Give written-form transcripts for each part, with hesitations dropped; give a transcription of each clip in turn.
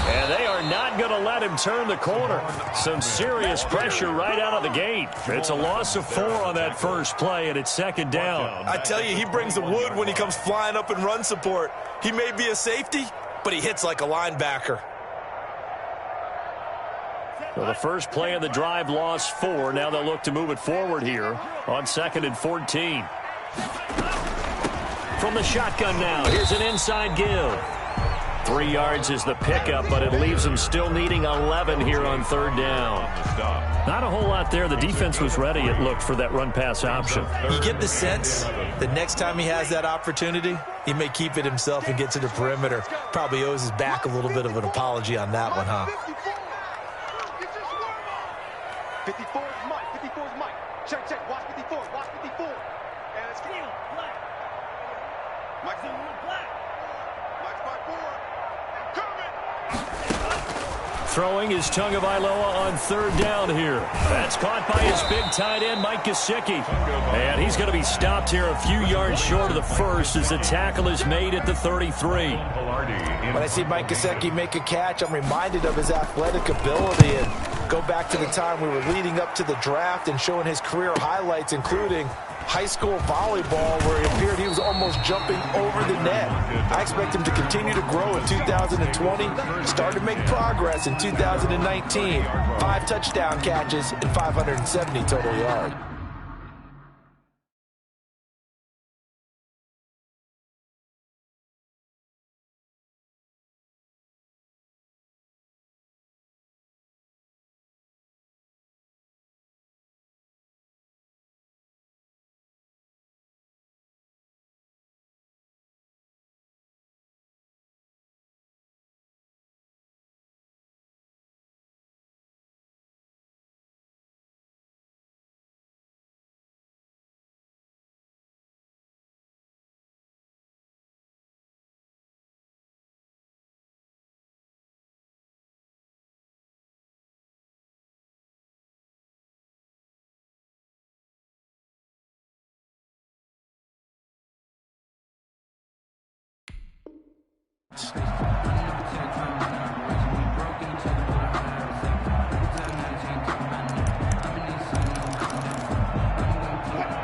And they are not going to let him turn the corner. Some serious pressure right out of the gate. It's a loss of 4 on that first play, and it's second down. I tell you, he brings the wood when he comes flying up in run support. He may be a safety, but he hits like a linebacker. Well, the first play of the drive lost 4. Now they'll look to move it forward here on 2nd and 14. From the shotgun now, here's an inside give. 3 yards is the pickup, but it leaves them still needing 11 here on 3rd down. Not a whole lot there. The defense was ready, it looked, for that run-pass option. You get the sense that next time he has that opportunity, he may keep it himself and get to the perimeter. Probably owes his back a little bit of an apology on that one, huh? 54 is Mike. 54 is Mike. Check, check. Watch 54. Watch 54. And let's get him. Black. Mike's in black. Mike's by 4. Throwing is Tagovailoa on 3rd down here. That's caught by his big tight end, Mike Gesicki. And he's going to be stopped here a few yards short of the first as the tackle is made at the 33. When I see Mike Gesicki make a catch, I'm reminded of his athletic ability and go back to the time we were leading up to the draft and showing his career highlights, including high school volleyball, where it appeared he was almost jumping over the net. I expect him to continue to grow in 2020, start to make progress in 2019. 5 touchdown catches and 570 total yards.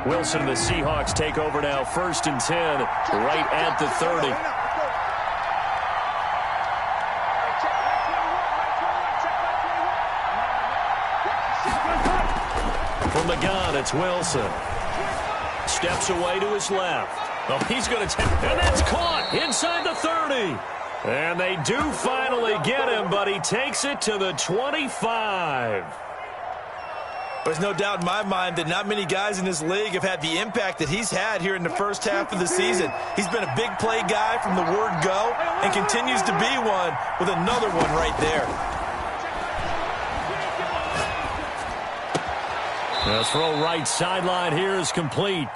Wilson and the Seahawks take over now, 1st and 10, right at the 30. From the gun, it's Wilson. Steps away to his left. Oh, he's going to take, and that's caught inside the 30. And they do finally get him, but he takes it to the 25. There's no doubt in my mind that not many guys in this league have had the impact that he's had here in the first half of the season. He's been a big play guy from the word go and continues to be one with another one right there. The throw right sideline here is complete.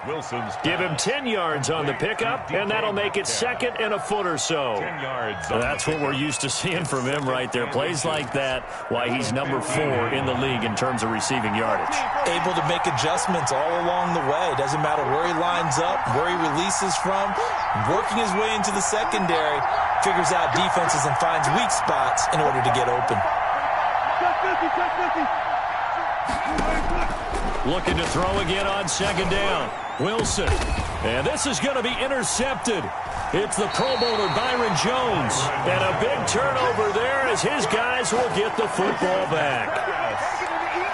Give him 10 yards on the pickup, and that'll make it 2nd and a foot or so. That's what we're used to seeing from him right there. Plays like that, why he's number 4 in the league in terms of receiving yardage. Able to make adjustments all along the way. Doesn't matter where he lines up, where he releases from. Working his way into the secondary, figures out defenses and finds weak spots in order to get open. Looking to throw again on 2nd down. Wilson. And this is going to be intercepted. It's the Pro Bowler Byron Jones. And a big turnover there as his guys will get the football back.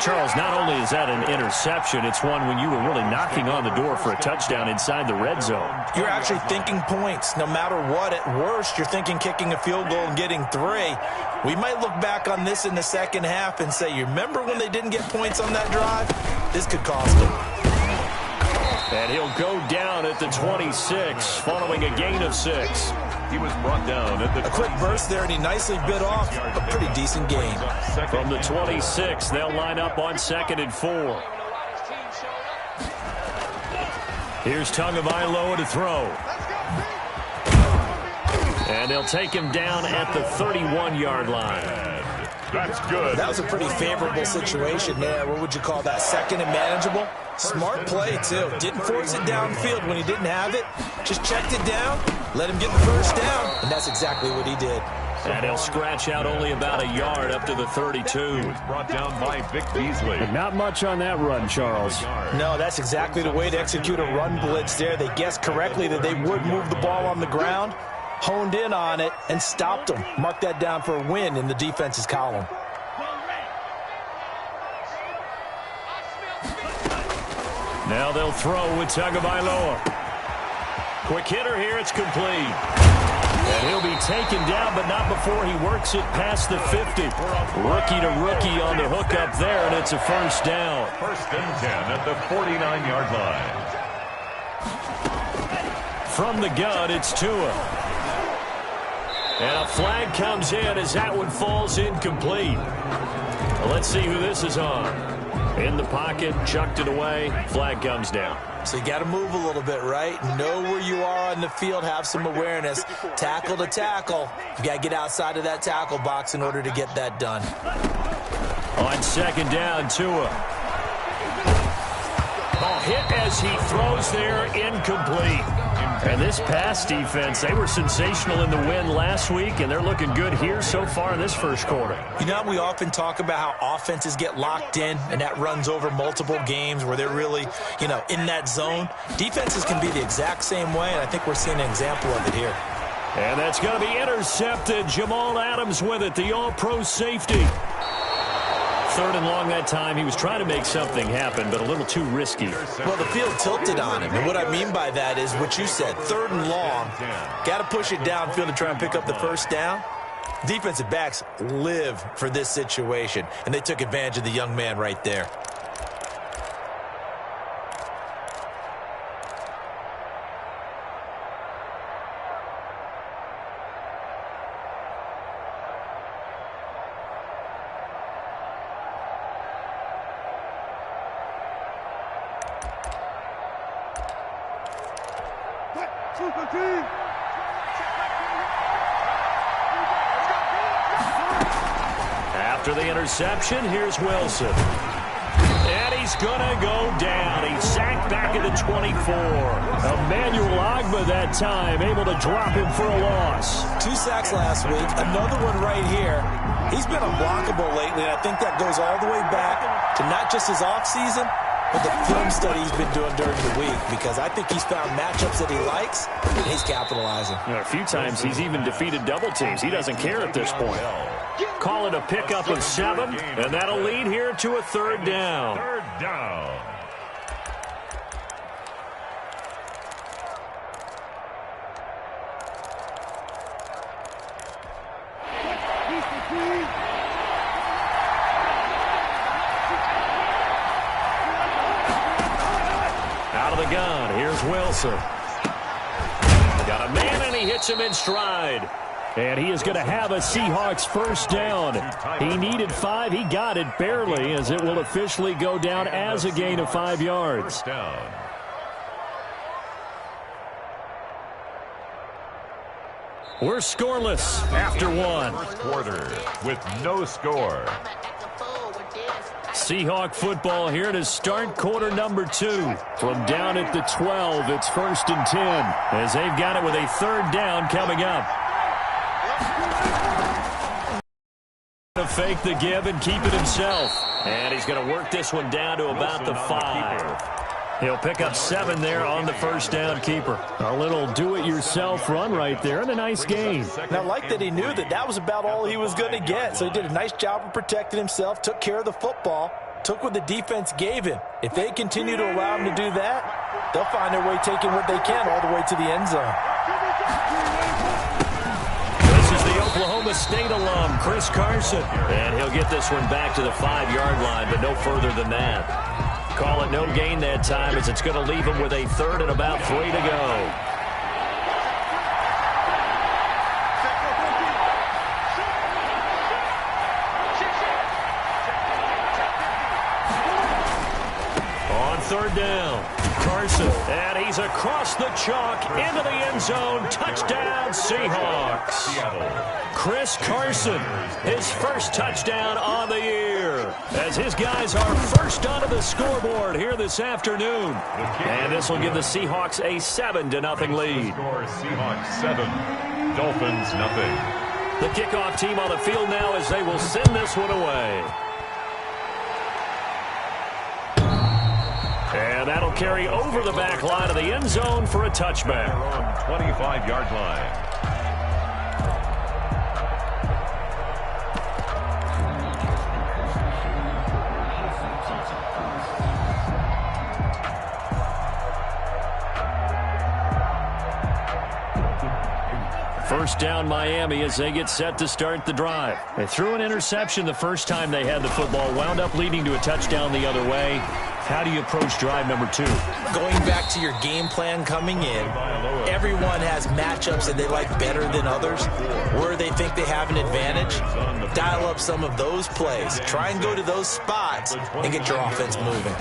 Charles, not only is that an interception, it's one when you were really knocking on the door for a touchdown inside the red zone. You're actually thinking points. No matter what, at worst, you're thinking kicking a field goal and getting 3. We might look back on this in the second half and say, you remember when they didn't get points on that drive? This could cost them. And he'll go down at the 26 following a gain of 6. He was brought down at the... A quick burst there, and he nicely bit off a pretty decent gain. From the 26, they'll line up on 2nd and 4. Here's Tagovailoa to throw. And they'll take him down at the 31-yard line. That's good. That was a pretty favorable situation there. What would you call that? 2nd and manageable? Smart play, too. Didn't force it downfield when he didn't have it. Just checked it down, let him get the first down, and that's exactly what he did. And he'll scratch out only about a yard up to the 32. Brought down by Vic Beasley. Not much on that run, Charles. No, that's exactly the way to execute a run blitz there. They guessed correctly that they would move the ball on the ground, honed in on it, and stopped them. Mark that down for a win in the defense's column. Now they'll throw with Tagovailoa. Quick hitter here, it's complete. And he'll be taken down, but not before he works it past the 50. Rookie to rookie on the hook up there, and it's a first down. First and 10 at the 49-yard line. From the gun, it's Tua. And a flag comes in as that one falls incomplete. Well, let's see who this is on. In the pocket, chucked it away, flag comes down. So you got to move a little bit, right? Know where you are on the field, have some awareness. Tackle to tackle. You got to get outside of that tackle box in order to get that done. On second down, Tua. Oh, hit as he throws there, incomplete. And this pass defense, they were sensational in the win last week, and they're looking good here so far in this first quarter. You know, we often talk about how offenses get locked in, and that runs over multiple games where they're really, in that zone. Defenses can be the exact same way, and I think we're seeing an example of it here. And that's going to be intercepted. Jamal Adams with it, the all-pro safety. Third and long that time. He was trying to make something happen, but a little too risky. Well, the field tilted on him, and what I mean by that is what you said. Third and long, got to push it downfield to try and pick up the first down. Defensive backs live for this situation, and they took advantage of the young man right there. After the interception, here's Wilson. And he's going to go down. He's sacked back at the 24. Emmanuel Ogbah that time, able to drop him for a loss. 2 sacks last week, another one right here. He's been unblockable lately, and I think that goes all the way back to not just his offseason, but the film study he's been doing during the week, because I think he's found matchups that he likes, and he's capitalizing. A few times he's even defeated double teams. He doesn't care at this point. Call it a pickup of 7, and that'll lead here to a third down. Third down. Out of the gun, here's Wilson. Got a man, and he hits him in stride. And he is going to have a Seahawks first down. He needed 5. He got it barely, as it will officially go down as a gain of 5 yards. First down. We're scoreless after 1. First quarter with no score. Seahawk football here to start quarter number 2. From down at the 12, it's first and 10, as they've got it with a third down coming up. To fake the give and keep it himself. And he's going to work this one down to about the 5. He'll pick up 7 there on the first down keeper. A little do-it-yourself run right there, and a nice gain. And I like that he knew that that was about all he was going to get. So he did a nice job of protecting himself, took care of the football, took what the defense gave him. If they continue to allow him to do that, they'll find their way taking what they can all the way to the end zone. Oklahoma State alum, Chris Carson. And he'll get this one back to the 5-yard line, but no further than that. Call it no gain that time, as it's going to leave him with a third and about 3 to go. On third down, Carson, and he's across the chalk into the end zone. Touchdown, Seahawks. Chris Carson, his first touchdown on the year, as his guys are first onto the scoreboard here this afternoon. And this will give the Seahawks a 7-0 lead. Seahawks 7, Dolphins 0. The kickoff team on the field now as they will send this one away. And that'll carry over the back line of the end zone for a touchback. Their own 25-yard line. First down Miami as they get set to start the drive. They threw an interception the first time they had the football, wound up leading to a touchdown the other way. How do you approach drive number 2? Going back to your game plan coming in, everyone has matchups that they like better than others, where they think they have an advantage. Dial up some of those plays. Try and go to those spots and get your offense moving.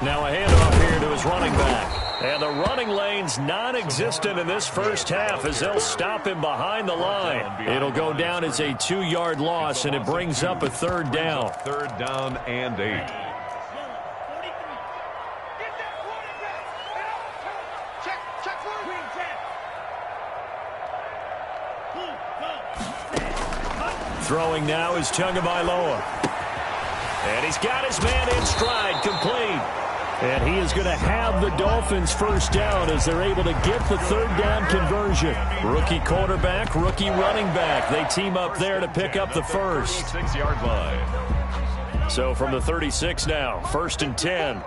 Now a handoff here to his running back. And the running lane's non-existent in this first half as they'll stop him behind the line. It'll go down as a 2-yard loss, and it brings up a third down. Third down and 8. Throwing now is Tagovailoa. And he's got his man in stride, complete. And he is going to have the Dolphins first down as they're able to get the third down conversion. Rookie quarterback, rookie running back. They team up there to pick up the first. 6-yard line. So from the 36 now, 1st and 10.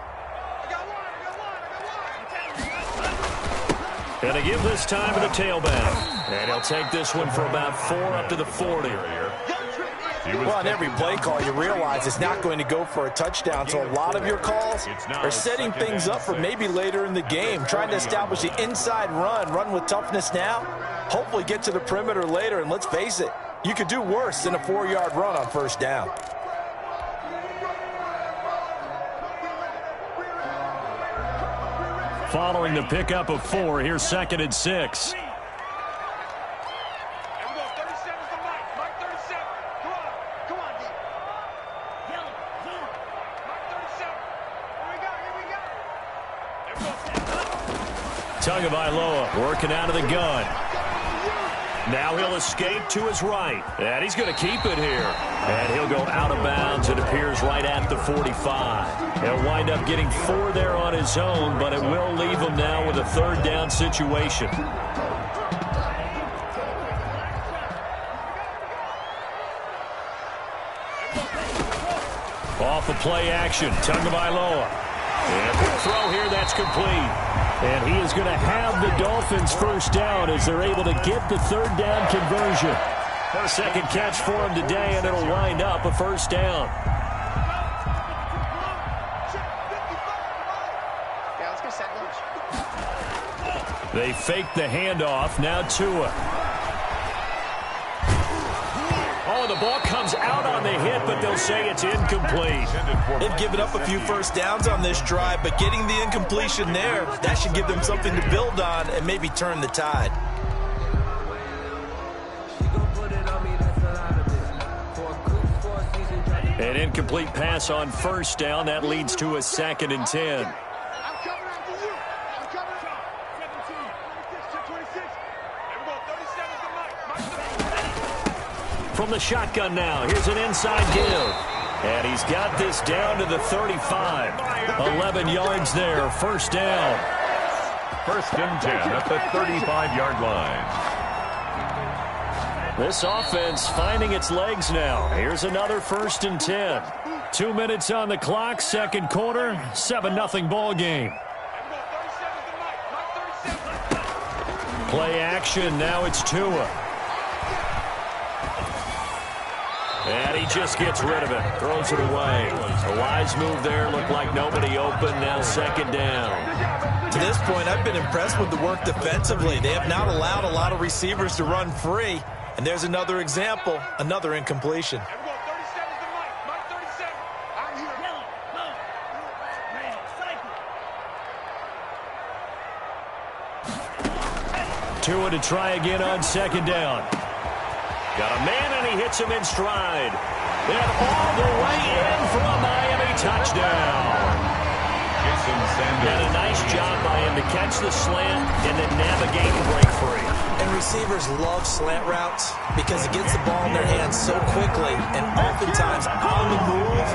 And they give this time to the tailback. And he'll take this one for about 4 up to the 40. Well, on every play call, you realize it's not going to go for a touchdown, so a lot of your calls are setting things up for maybe later in the game, trying to establish the inside run with toughness now, hopefully get to the perimeter later, and let's face it, you could do worse than a 4-yard run on first down. Following the pickup of 4, here's 2nd and 6. Tagovailoa working out of the gun. Now he'll escape to his right. And he's going to keep it here. And he'll go out of bounds. It appears right at the 45. He'll wind up getting 4 there on his own, but it will leave him now with a third down situation. Off the play action, Tagovailoa. And quick throw here, that's complete. And he is going to have the Dolphins first down as they're able to get the third down conversion. A second catch for him today, and it'll wind up a first down. They fake the handoff. Now Tua. Oh, the ball comes out on the hit, but they'll say it's incomplete. They've given up a few first downs on this drive, but getting the incompletion there, that should give them something to build on and maybe turn the tide. An incomplete pass on first down. That leads to a 2nd and 10. From the shotgun now, here's an inside give. And he's got this down to the 35. 11 yards there, first down. 1st and 10 at the 35-yard line. This offense finding its legs now. Here's another 1st and 10. 2 minutes on the clock, second quarter, 7-0 ball game. Play action, now it's Tua. And he just gets rid of it, throws it away. A wise move there, looked like nobody open, now 2nd down. To this point, I've been impressed with the work defensively. They have not allowed a lot of receivers to run free. And there's another example, another incompletion. Tua to try again on second down. Got a man, and he hits him in stride. And all the way in for a Miami touchdown. And a nice job by him to catch the slant and then navigate and break free. And receivers love slant routes because it gets the ball in their hands so quickly, and oftentimes on the move.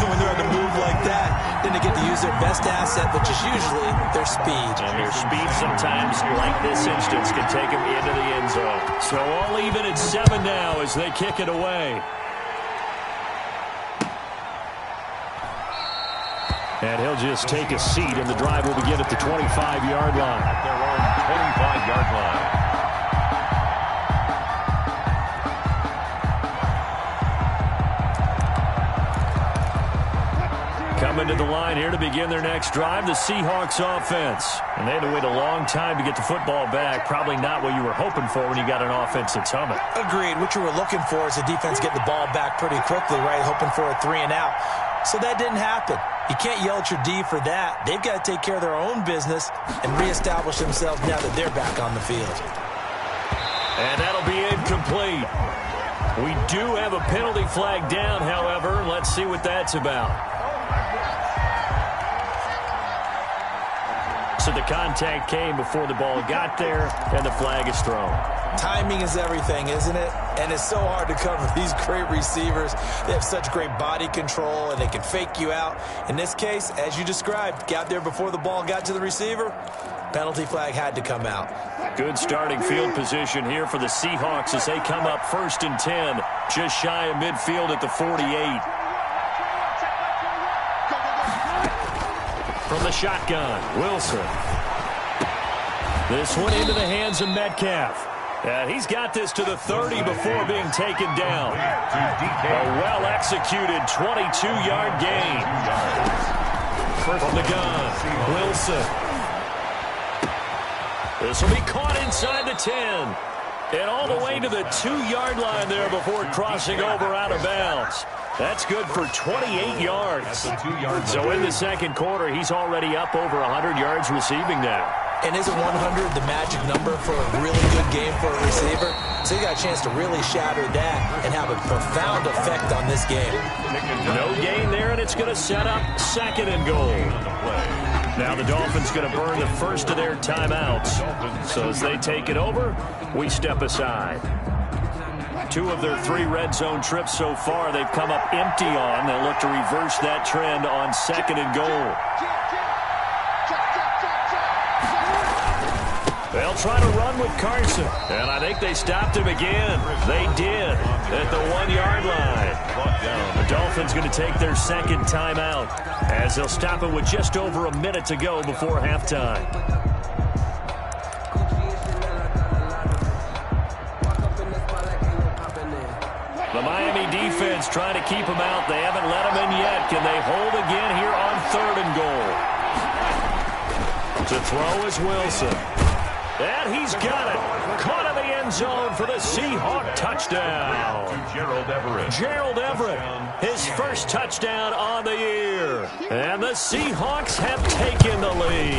When they're on the move like that, then they get to use their best asset, which is usually their speed. And their speed sometimes, like this instance, can take them into the end zone. So all even at 7 now as they kick it away. And he'll just take a seat, and the drive will begin at the 25-yard line. At their own 25-yard line. Coming to the line here to begin their next drive, the Seahawks offense. And they had to wait a long time to get the football back. Probably not what you were hoping for when you got an offense that's humming. Agreed. What you were looking for is the defense getting the ball back pretty quickly, right? Hoping for a 3 and out. So that didn't happen. You can't yell at your D for that. They've got to take care of their own business and reestablish themselves now that they're back on the field. And that'll be incomplete. We do have a penalty flag down, however. Let's see what that's about. So the contact came before the ball got there, and the flag is thrown. Timing is everything, isn't it? And it's so hard to cover these great receivers. They have such great body control, and they can fake you out. In this case, as you described, got there before the ball got to the receiver. Penalty flag had to come out. Good starting field position here for the Seahawks as they come up 1st and 10, just shy of midfield at the 48. From the shotgun, Wilson. This one into the hands of Metcalf. And he's got this to the 30 before being taken down. A well-executed 22-yard gain. From the gun, Wilson. This will be caught inside the 10. And all the way to the 2-yard line there before crossing over out of bounds. That's good for 28 yards. So in the second quarter, he's already up over 100 yards receiving now. And isn't 100 the magic number for a really good game for a receiver? So you got a chance to really shatter that and have a profound effect on this game. No gain there, and it's going to set up 2nd and goal. Now the Dolphins going to burn the first of their timeouts. So as they take it over, we step aside. 2 of their 3 red zone trips so far, they've come up empty on. They'll look to reverse that trend on 2nd and goal. They'll try to run with Carson. And I think they stopped him again. They did at the 1-yard line. The Dolphins going to take their 2nd timeout as they'll stop it with just over a minute to go before halftime. The Miami defense trying to keep him out. They haven't let him in yet. Can they hold again here on 3rd and goal? To throw is Wilson. And he's got it. Caught in the end zone for the Seahawk touchdown. Gerald Everett, his first touchdown on the year. And the Seahawks have taken the lead.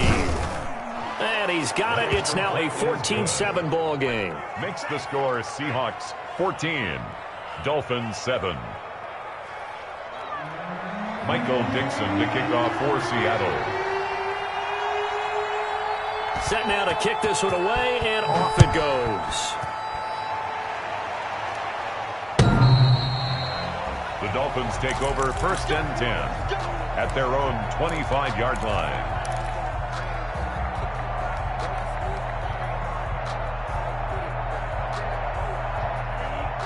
And he's got it. It's now a 14-7 ball game. Makes the score Seahawks 14. Dolphins 7. Michael Dixon to kick off for Seattle. Set now to kick this one away, and off it goes. The Dolphins take over 1st and 10 at their own 25-yard line.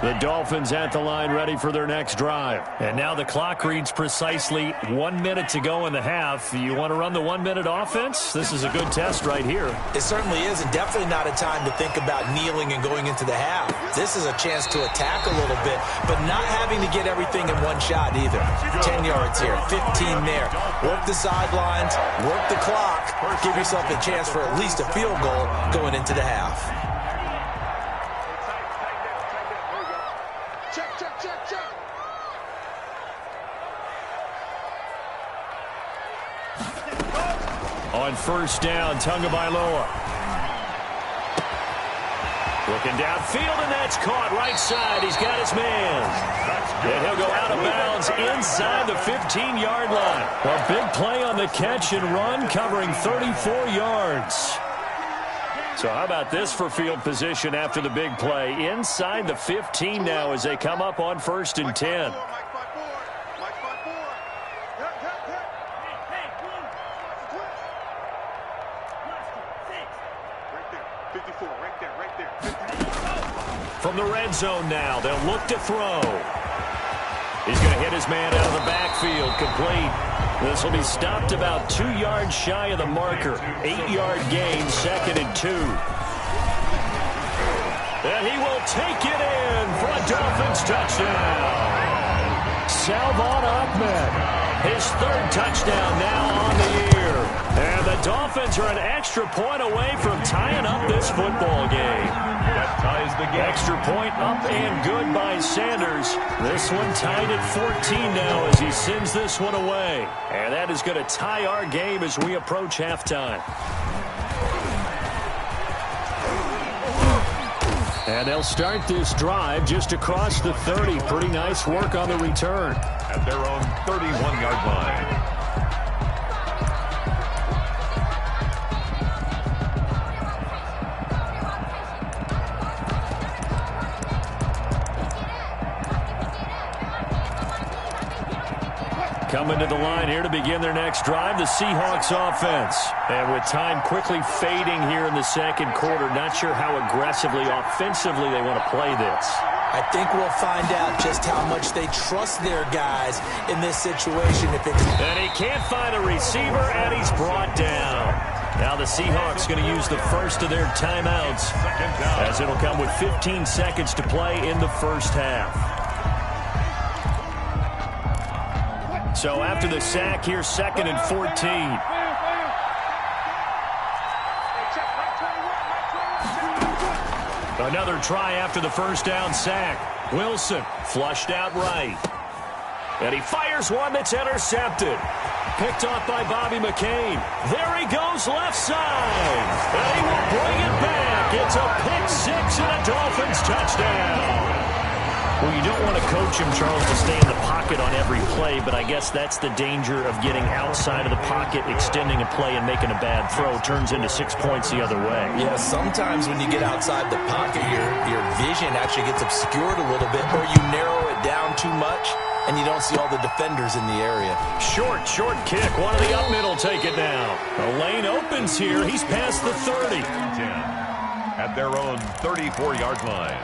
The Dolphins at the line ready for their next drive. And now the clock reads precisely 1 minute to go in the half. You want to run the 1-minute offense? This is a good test right here. It certainly is, and definitely not a time to think about kneeling and going into the half. This is a chance to attack a little bit, but not having to get everything in one shot either. 10 yards here, 15 there. Work the sidelines, work the clock, give yourself a chance for at least a field goal going into the half. On 1st down, Tagovailoa. Looking downfield, and that's caught right side. He's got his man. And he'll go out of bounds inside the 15-yard line. A big play on the catch and run, covering 34 yards. So how about this for field position after the big play? Inside the 15 now as they come up on 1st and 10. From the red zone now, they'll look to throw. He's going to hit his man out of the backfield, complete. This will be stopped about 2 yards shy of the marker. 8-yard gain, 2nd and 2. And he will take it in for a Dolphins touchdown. Salvon Ahmed, his 3rd touchdown now on the year. And the Dolphins are an extra point away from tying up this football game. That ties the game. Extra point up and good by Sanders. This one tied at 14 now as he sends this one away. And that is going to tie our game as we approach halftime. And they'll start this drive just across the 30. Pretty nice work on the return. At their own 31-yard line. Coming to the line here to begin their next drive, the Seahawks offense. And with time quickly fading here in the 2nd quarter, not sure how aggressively, offensively they want to play this. I think we'll find out just how much they trust their guys in this situation. And he can't find a receiver, and he's brought down. Now the Seahawks going to use the first of their timeouts, as it'll come with 15 seconds to play in the first half. So after the sack, here's 2nd and 14. Another try after the first down sack. Wilson flushed out right. And he fires one that's intercepted. Picked off by Bobby McCain. There he goes left side. And he will bring it back. It's a pick six and a Dolphins touchdown. Well, you don't want to coach him, Charles, to stay in the pocket on every play, but I guess that's the danger of getting outside of the pocket, extending a play, and making a bad throw. Turns into 6 points the other way. Yeah, sometimes when you get outside the pocket, your vision actually gets obscured a little bit, or you narrow it down too much, and you don't see all the defenders in the area. Short kick. One of the up middle take it now. The lane opens here. He's past the 30. 10 at their own 34-yard line.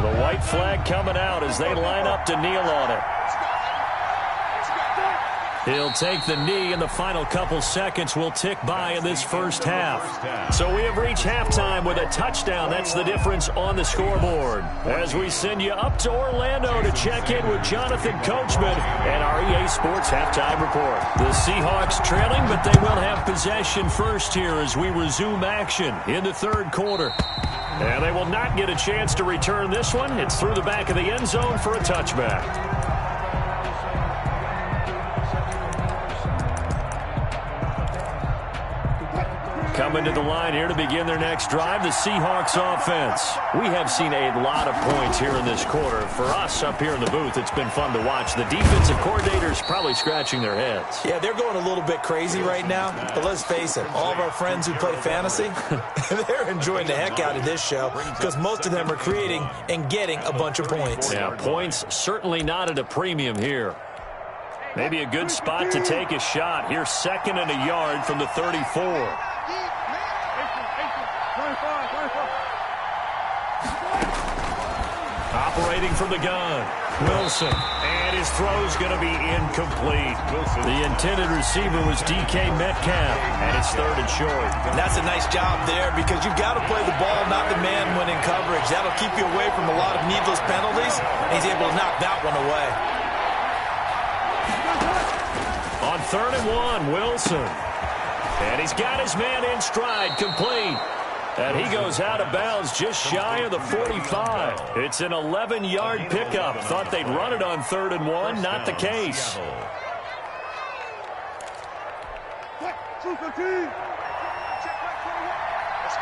The white flag coming out as they line up to kneel on it. He'll take the knee, and the final couple seconds will tick by in this first half. So we have reached halftime with a touchdown. That's the difference on the scoreboard. As we send you up to Orlando to check in with Jonathan Coachman and our EA Sports Halftime Report. The Seahawks trailing, but they will have possession first here as we resume action in the 3rd quarter. And they will not get a chance to return this one. It's through the back of the end zone for a touchback. Coming to the line here to begin their next drive, the Seahawks offense. We have seen a lot of points here in this quarter. For us up here in the booth, it's been fun to watch. The defensive coordinators probably scratching their heads. Yeah, they're going a little bit crazy right now. But let's face it, all of our friends who play fantasy, they're enjoying the heck out of this show because most of them are creating and getting a bunch of points. Yeah, points certainly not at a premium here. Maybe a good spot to take a shot. Here's 2nd and a yard from the 34. Operating from the gun, Wilson, and his throw's going to be incomplete. The intended receiver was DK Metcalf, and it's 3rd and short. That's a nice job there because you've got to play the ball, not the man when in coverage. That'll keep you away from a lot of needless penalties, and he's able to knock that one away. On 3rd and 1, Wilson. And he's got his man in stride, complete. And he goes out of bounds just shy of the 45. It's an 11-yard pickup. Thought they'd run it on 3rd and 1. Not the case. Let's go,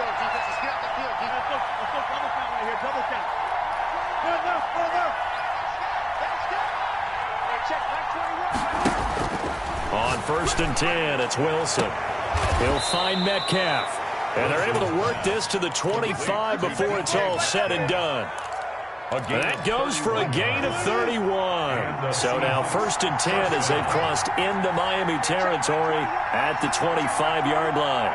defense. Let's get out the field. Defense, let's go double count right here. Double count. Further. Hey, check back 21. On 1st and 10, it's Wilson. He'll find Metcalf. And they're able to work this to the 25 before it's all said and done. That goes for a gain of 31. So now 1st and 10 as they've crossed into Miami territory at the 25-yard line.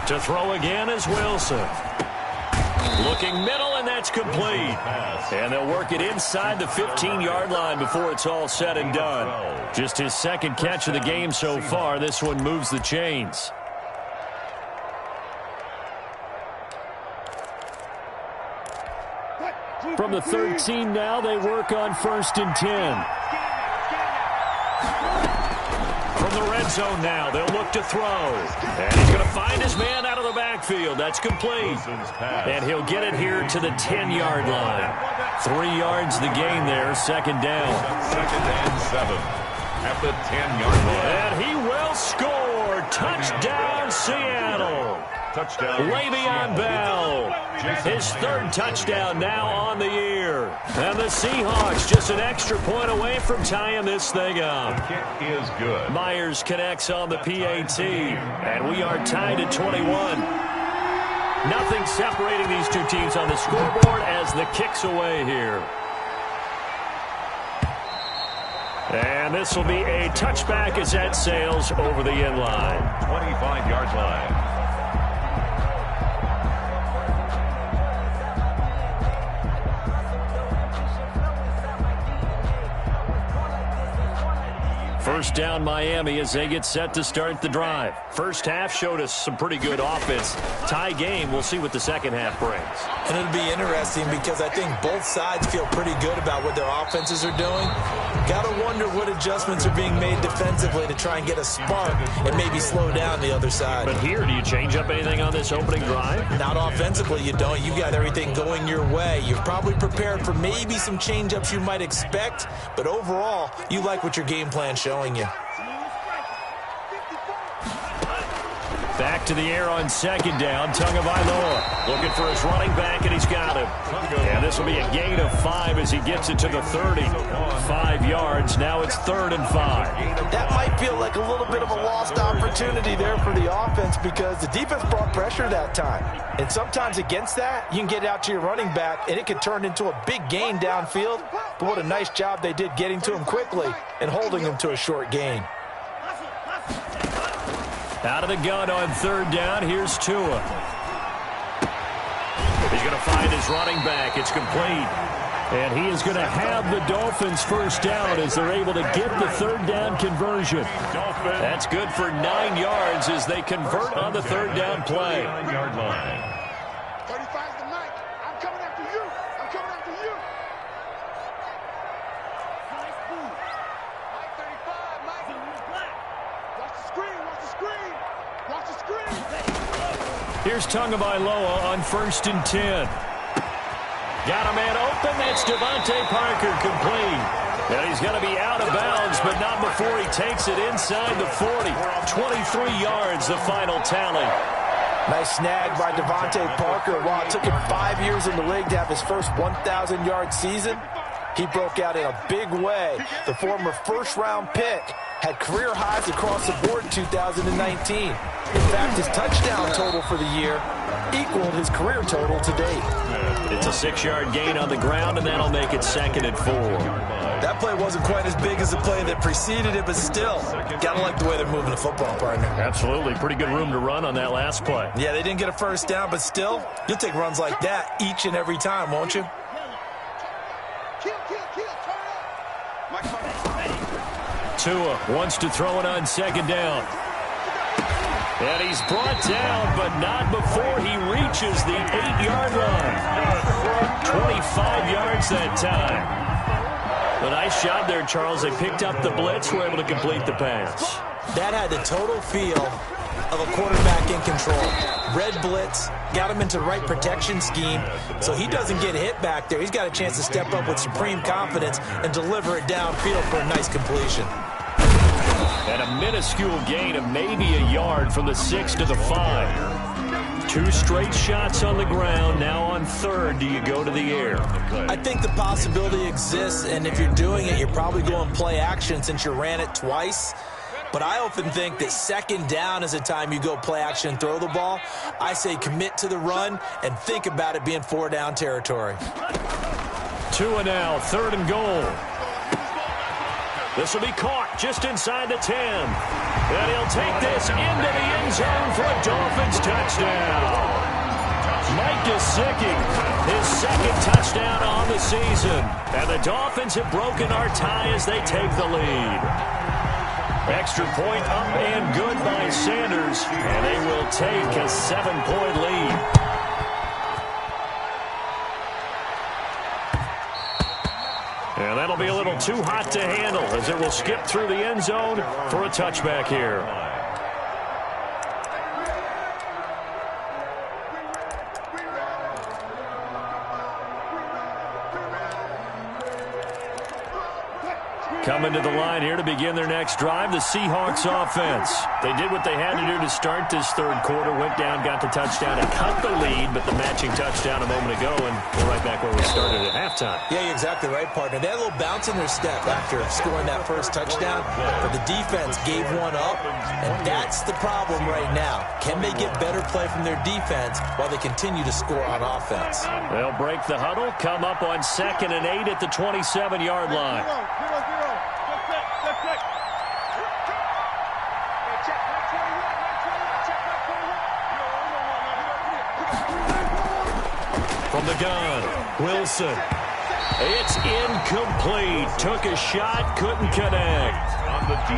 To throw again is Wilson. Looking middle, and that's complete. And they'll work it inside the 15-yard line before it's all said and done. Just his second catch of the game so far. This one moves the chains. From the 13 now, they work on 1st and 10. From the red zone now, they'll look to throw. And he's going to find his man out of the backfield. That's complete. And he'll get it here to the 10-yard line. 3 yards the gain there, 2nd down. 2nd and 7 at the 10-yard line. And he will score. Touchdown, Seattle. Touchdown. Le'Veon Bell. His 3rd touchdown now on the year. And the Seahawks just an extra point away from tying this thing up. The kick is good. Myers connects on the PAT. And we are tied at 21. Nothing separating these two teams on the scoreboard as the kick's away here. And this will be a touchback as that sails over the end line. 25-yard line. First down Miami as they get set to start the drive. First half showed us some pretty good offense. Tie game, we'll see what the second half brings. And it'll be interesting because I think both sides feel pretty good about what their offenses are doing. Got to wonder what adjustments are being made defensively to try and get a spark and maybe slow down the other side. But here, do you change up anything on this opening drive? Not offensively, you don't. You got everything going your way. You're probably prepared for maybe some change-ups you might expect, but overall, you like what your game plan showing you. Back to the air on 2nd down. Tagovailoa looking for his running back, and he's got him. And this will be a gain of 5 as he gets it to the 30. 5 yards. Now it's 3rd and 5. That might feel like a little bit of a lost opportunity there for the offense because the defense brought pressure that time. And sometimes against that, you can get out to your running back, and it can turn into a big gain downfield. But what a nice job they did getting to him quickly and holding him to a short gain. Out of the gun on 3rd down. Here's Tua. He's going to find his running back. It's complete. And he is going to have the Dolphins first down as they're able to get the 3rd down conversion. That's good for 9 yards as they convert on the 3rd down play. 9-yard line. 35's the night. I'm coming after you. I'm coming after you. Mike 35, Mike. Watch the screen. Watch the screen. Watch the screen. Here's Tagovailoa on 1st and 10. Got a man open. That's Devontae Parker complete. And he's going to be out of bounds, but not before he takes it inside the 40. 23 yards, the final tally. Nice snag by Devontae Parker. While it took him 5 years in the league to have his first 1,000-yard season, he broke out in a big way. The former first-round pick had career highs across the board in 2019. In fact, his touchdown total for the year equaled his career total to date. It's a 6-yard gain on the ground, and that'll make it 2nd and 4. That play wasn't quite as big as the play that preceded it, but still, gotta like the way they're moving the football, partner. Absolutely. Pretty good room to run on that last play. Yeah, they didn't get a first down, but still, you'll take runs like that each and every time, won't you? Kill, turn up. Tua wants to throw it on 2nd down. And he's brought down, but not before he reaches the 8-yard line. 25 yards that time. A nice job there, Charles. They picked up the blitz, were able to complete the pass. That had the total feel of a quarterback in control. Red blitz, got him into the right protection scheme, so he doesn't get hit back there. He's got a chance to step up with supreme confidence and deliver it downfield for a nice completion. And a minuscule gain of maybe a yard from the 6 to the 5. 2 straight shots on the ground. Now on third, do you go to the air? I think the possibility exists, and if you're doing it, you're probably going play action since you ran it twice. But I often think that second down is the time you go play action and throw the ball. I say commit to the run and think about it being 4 down territory. 2 and now, third and goal. This will be caught just inside the 10. And he'll take this into the end zone for a Dolphins touchdown. Mike Gesicki, his second touchdown on the season. And the Dolphins have broken our tie as they take the lead. Extra point up and good by Sanders. And they will take a 7-point lead. And that'll be a little too hot to handle as it will skip through the end zone for a touchback here. Coming to the line here to begin their next drive, the Seahawks offense. They did what they had to do to start this third quarter, went down, got the touchdown, and cut the lead, but the matching touchdown a moment ago, and we're right back where we started at halftime. Yeah, you're exactly right, partner. They had a little bounce in their step after scoring that first touchdown, but the defense gave one up, and that's the problem right now. Can they get better play from their defense while they continue to score on offense? They'll break the huddle, come up on 2nd and 8 at the 27-yard line. From the gun, Wilson. It's incomplete. Took a shot, couldn't connect.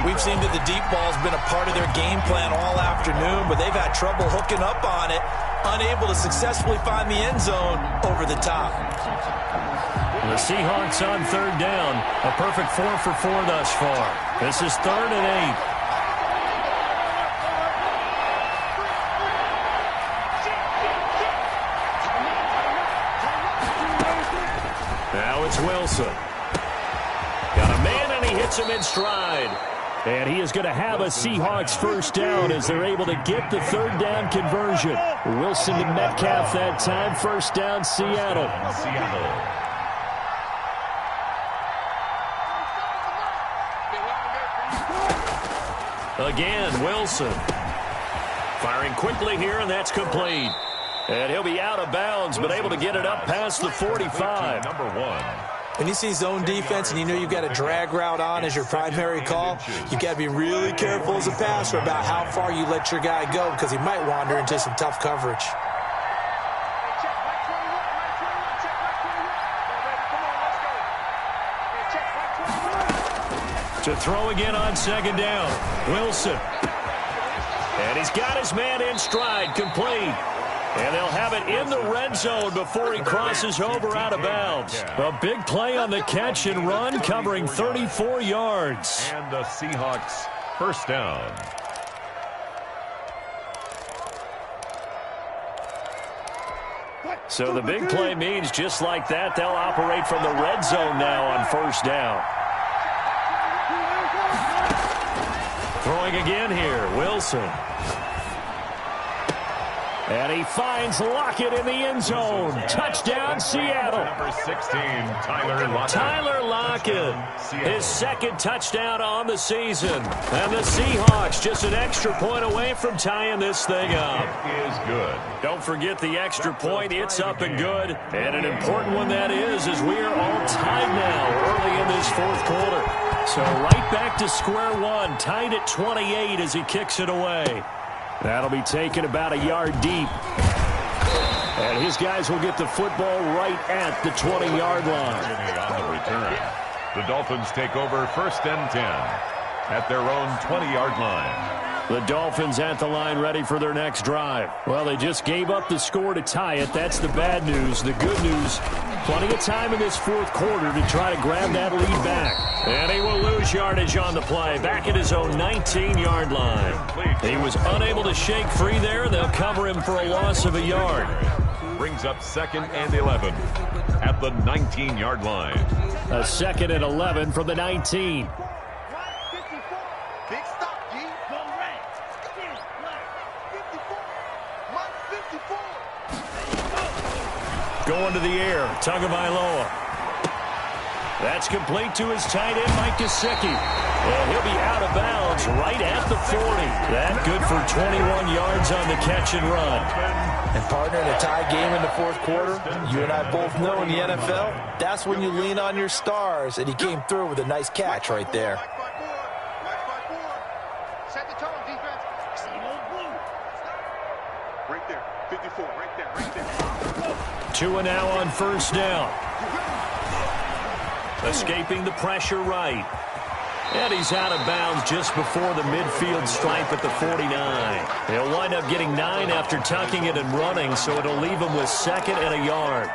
We've seen that the deep ball's been a part of their game plan all afternoon, but they've had trouble hooking up on it, unable to successfully find the end zone over the top. The Seahawks on third down. A perfect 4 for 4 thus far. This is 3rd and 8. Now it's Wilson. Got a man, and he hits him in stride. And he is going to have a Seahawks first down as they're able to get the third down conversion. Wilson to Metcalf that time. First down, Seattle. Again, Wilson. Firing quickly here, and that's complete. And he'll be out of bounds, but able to get it up past the 45. Number 1. When you see zone defense and you know you've got a drag route on as your primary call, you've got to be really careful as a passer about how far you let your guy go because he might wander into some tough coverage. To throw again on 2nd down, Wilson. And he's got his man in stride, complete. And they'll have it in the red zone before he crosses over out of bounds. A big play on the catch and run, covering 34 yards. And the Seahawks first down. So the big play means just like that, they'll operate from the red zone now on first down. Throwing again here, Wilson. And he finds Lockett in the end zone. Touchdown, Seattle. Number 16, Tyler Lockett. Tyler Lockett, his second touchdown on the season. And the Seahawks just an extra point away from tying this thing up. It is good. Don't forget the extra point. It's up and good. And an important one that is, as we are all tied now early in this fourth quarter. So right back to square one, tied at 28 as he kicks it away. That'll be taken about a yard deep. And his guys will get the football right at the 20-yard line. On the return, the Dolphins take over 1st and 10 at their own 20-yard line. The Dolphins at the line ready for their next drive. Well, they just gave up the score to tie it. That's the bad news. The good news, plenty of time in this fourth quarter to try to grab that lead back. And he will lose yardage on the play, back at his own 19-yard line. He was unable to shake free there. They'll cover him for a loss of a yard. Brings up 2nd and 11 at the 19-yard line. A 2nd and 11 from the 19. Big stop, G. Go right. 54. Mike 54. Going to the air. Tagovailoa. That's complete to his tight end, Mike Gesicki. And he'll be out of bounds right at the 40. That good for 21 yards on the catch and run. And partner, in a tie game in the fourth quarter, you and I both know in the NFL, that's when you lean on your stars. And he came through with a nice catch right there. Mike 5-4. Set the tone, defense. Right there. 54. Right there. Tua now on first down. Escaping the pressure right. And he's out of bounds just before the midfield stripe at the 49. He'll wind up getting 9 after tucking it and running, so it'll leave him with 2nd and a yard.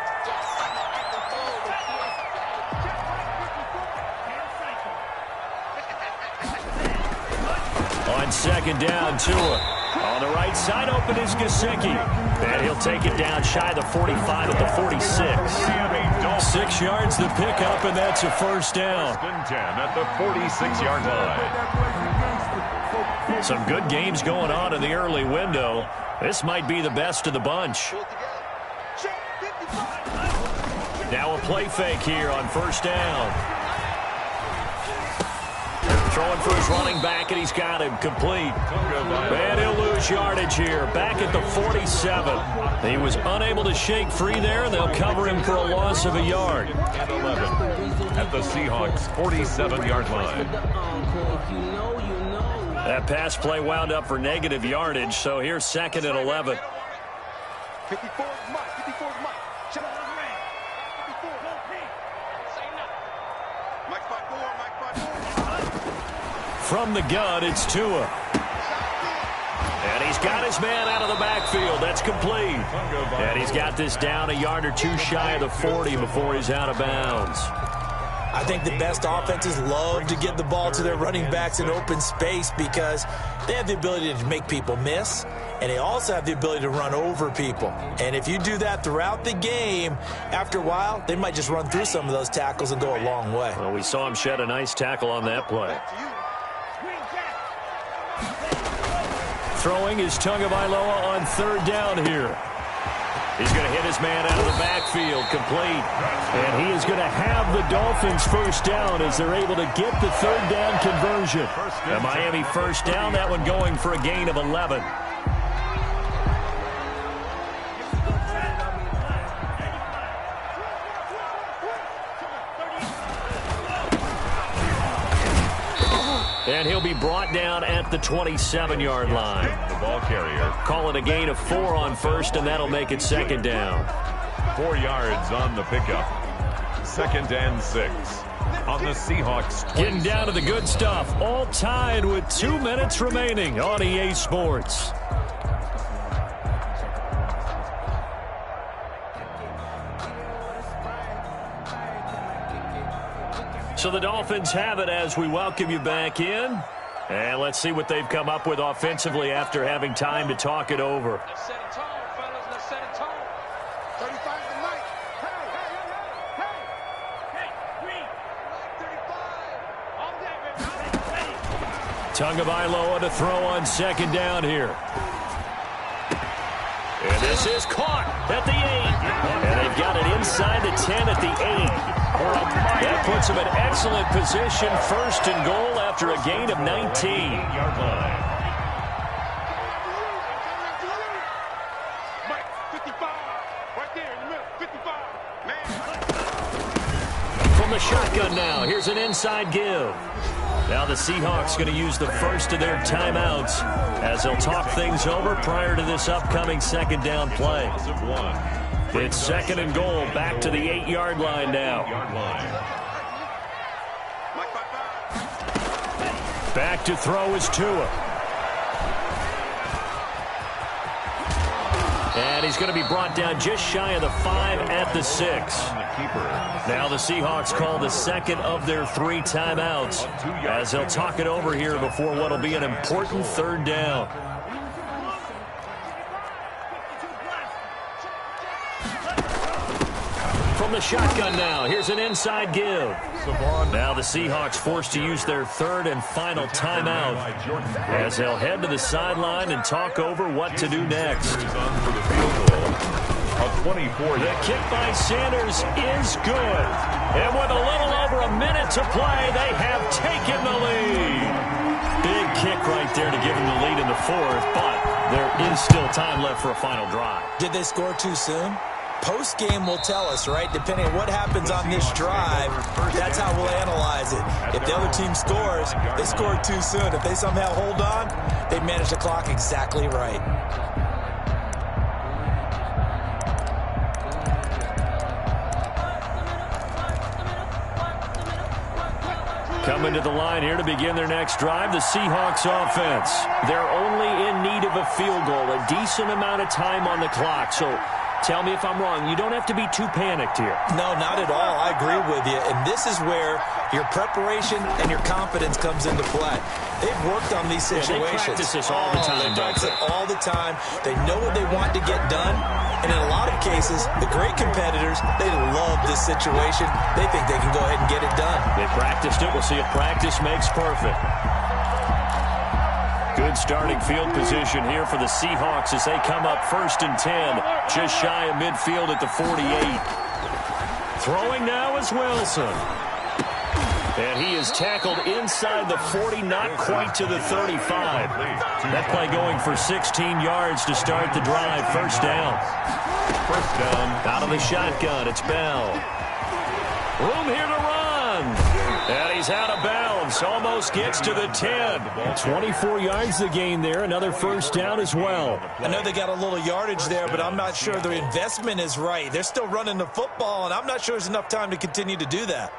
On 2nd down, Tua. On the right side, open is Gesicki. And he'll take it down shy of the 45 at the 46. 6 yards the pickup, and that's a first down. 10 at the 46-yard line. Some good games going on in the early window. This might be the best of the bunch. Now a play fake here on first down. Throwing for his running back, and he's got him complete. And he'll lose yardage here, back at the 47. He was unable to shake free there, and they'll cover him for a loss of a yard. And 11 at the Seahawks' 47-yard line. That pass play wound up for negative yardage, so here's 2nd and 11. 54 is Mike. 54 is Mike. Shut up. 54. Say nothing. Mike 5-4. Mike 5-4. From the gun, it's Tua. And he's got his man out of the backfield. That's complete. And he's got this down a yard or two shy of the 40 before he's out of bounds. I think the best offenses love to get the ball to their running backs in open space because they have the ability to make people miss, and they also have the ability to run over people. And if you do that throughout the game, after a while, they might just run through some of those tackles and go a long way. Well, we saw him shed a nice tackle on that play. Throwing is Tagovailoa on 3rd down here. He's going to hit his man out of the backfield, complete. And he is going to have the Dolphins first down as they're able to get the 3rd down conversion. A Miami first down, that one going for a gain of 11. And he'll be brought down at the 27-yard line. The ball carrier. Call it a gain of 4 on first, and that'll make it 2nd down. 4 yards on the pickup. 2nd and 6 on the Seahawks. Getting down to the good stuff. All tied with 2 minutes remaining on EA Sports. So the Dolphins have it as we welcome you back in. And let's see what they've come up with offensively after having time to talk it over. Let's set a tone, fellas. Let's set a tone. 35 to Mike. Hey, Green. Mike 35. All day, baby. Tagovailoa to throw on 2nd down here. And this is caught at the 8. And they've got it inside the 10 at the 8. That puts him in excellent position, 1st and goal after a gain of 19. Mike 55. Right there in the middle. 55. Man. From the shotgun now, here's an inside give. Now the Seahawks going to use the first of their timeouts as they'll talk things over prior to this upcoming 2nd down play. It's 2nd and goal, back to the 8-yard line now. Back to throw is Tua. And he's going to be brought down just shy of the 5 at the 6. Now the Seahawks call the second of their 3 timeouts as they'll talk it over here before what will be an important 3rd down. From the shotgun now, here's an inside give. Now the Seahawks forced to use their 3rd and final timeout as they'll head to the sideline and talk over what to do next. The kick by Sanders is good. And with a little over a minute to play, they have taken the lead. Big kick right there to give them the lead in the 4th, but there is still time left for a final drive. Did they score too soon? Post-game will tell us, right? Depending on what happens on this drive, that's how we'll analyze it. If the other team scores, they scored too soon. If they somehow hold on, they manage the clock exactly right. Coming to the line here to begin their next drive, the Seahawks offense. They're only in need of a field goal, a decent amount of time on the clock. So tell me if I'm wrong. You don't have to be too panicked here. No, not at all. I agree with you. And this is where your preparation and your confidence comes into play. They've worked on these situations. They practice this all the time. They practice it all the time. They know what they want to get done. And in a lot of cases, the great competitors, they love this situation. They think they can go ahead and get it done. They practiced it. We'll see if practice makes perfect. Good starting field position here for the Seahawks as they come up 1st and 10, just shy of midfield at the 48. Throwing now is Wilson. And he is tackled inside the 40, not quite to the 35. That play going for 16 yards to start the drive. 1st down. Out of the shotgun, it's Bell. Room here to run. And he's out of bounds. Almost gets to the 10. 24 yards the gain there. Another 1st down as well. I know they got a little yardage there, but I'm not sure the investment is right. They're still running the football, and I'm not sure there's enough time to continue to do that.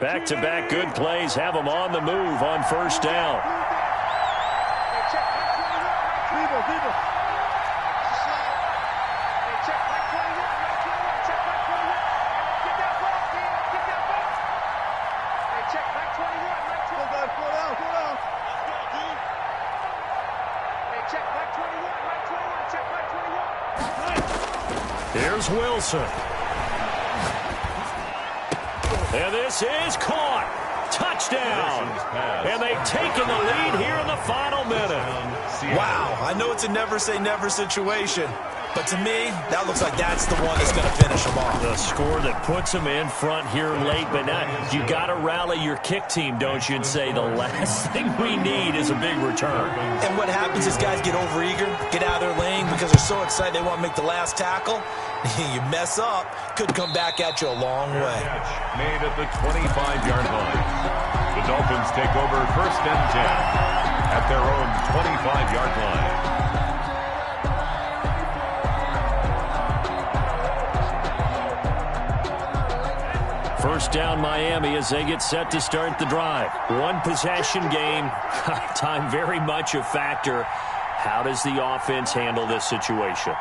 Back-to-back good plays have them on the move on 1st down. Here's Wilson. And this is caught. Touchdown. And they've taken the lead here in the final minute. Wow, I know it's a never-say-never situation, but to me, that looks like that's the one that's going to finish them off. The score that puts them in front here late, but now you got to rally your kick team, don't you, and say the last thing we need is a big return. And what happens is guys get overeager, get out of their lane because they're so excited they want to make the last tackle. You mess up, could come back at you a long way. Made at the 25-yard line. The Dolphins take over 1st and 10 at their own 25-yard line. 1st down Miami as they get set to start the drive. 1 possession game. Time very much a factor. How does the offense handle this situation?